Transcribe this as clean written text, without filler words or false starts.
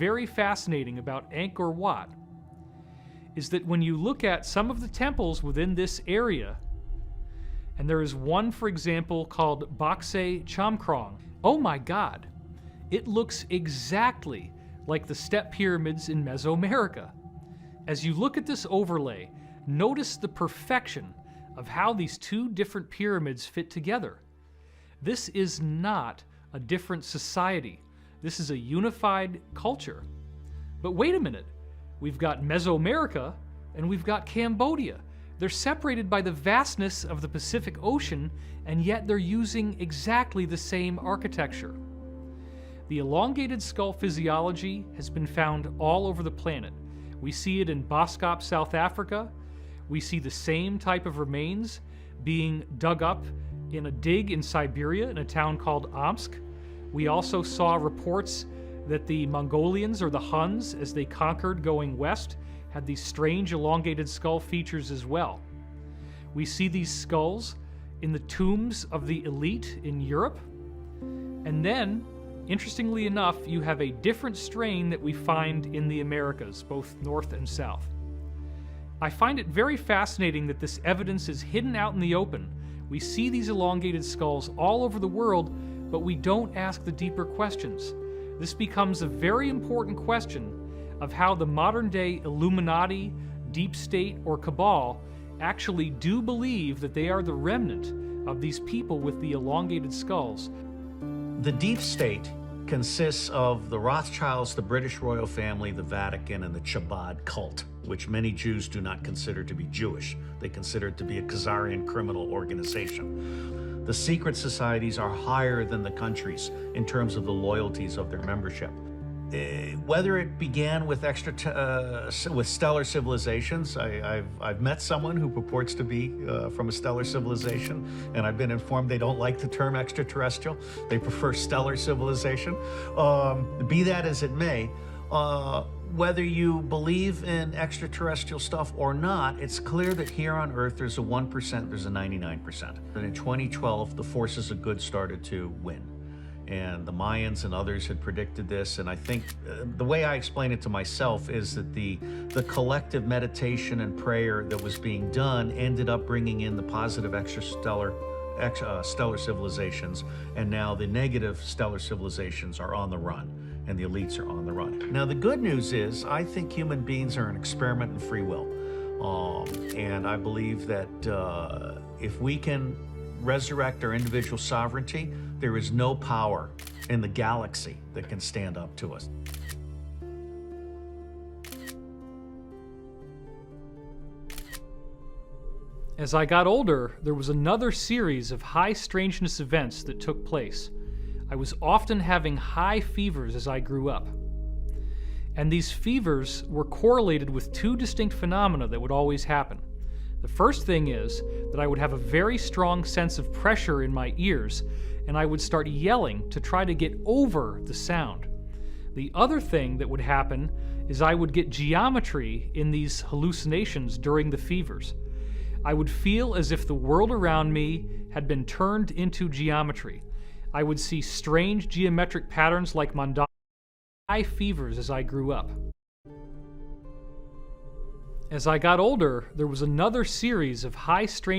very fascinating about Angkor Wat is that when you look at some of the temples within this area, and there is one, for example, called Bakse Chamkrong. Oh my God, it looks exactly like the step pyramids in Mesoamerica. As you look at this overlay, notice the perfection of how these two different pyramids fit together. This is not a different society. This is a unified culture. But wait a minute, we've got Mesoamerica and we've got Cambodia. They're separated by the vastness of the Pacific Ocean, and yet they're using exactly the same architecture. The elongated skull physiology has been found all over the planet. We see it in Boskop, South Africa. We see the same type of remains being dug up in a dig in Siberia in a town called Omsk. We also saw reports that the Mongolians, or the Huns, as they conquered going west, had these strange elongated skull features as well. We see these skulls in the tombs of the elite in Europe. And then, interestingly enough, you have a different strain that we find in the Americas, both north and south. I find it very fascinating that this evidence is hidden out in the open. We see these elongated skulls all over the world, but we don't ask the deeper questions. This becomes a very important question of how the modern-day Illuminati, deep state, or cabal actually do believe that they are the remnant of these people with the elongated skulls. The deep state consists of the Rothschilds, the British royal family, the Vatican, and the Chabad cult, which many Jews do not consider to be Jewish. They consider it to be a Khazarian criminal organization. The secret societies are higher than the countries in terms of the loyalties of their membership. Whether it began with with stellar civilizations, I've met someone who purports to be from a stellar civilization, and I've been informed they don't like the term extraterrestrial. They prefer stellar civilization. Be that as it may, whether you believe in extraterrestrial stuff or not, it's clear that here on Earth there's a 1%, there's a 99%. And in 2012, the forces of good started to win. And the Mayans and others had predicted this, and I think the way I explain it to myself is that the collective meditation and prayer that was being done ended up bringing in the positive stellar civilizations, and now the negative stellar civilizations are on the run, and the elites are on the run. Now the good news is I think human beings are an experiment in free will, and I believe that if we can resurrect our individual sovereignty, there is no power in the galaxy that can stand up to us. As I got older, there was another series of high strangeness events that took place. I was often having high fevers as I grew up. And these fevers were correlated with two distinct phenomena that would always happen. The first thing is that I would have a very strong sense of pressure in my ears, and I would start yelling to try to get over the sound. The other thing that would happen is I would get geometry in these hallucinations during the fevers. I would feel as if the world around me had been turned into geometry. I would see strange geometric patterns like mandala. High fevers as I grew up. As I got older, there was another series of high strange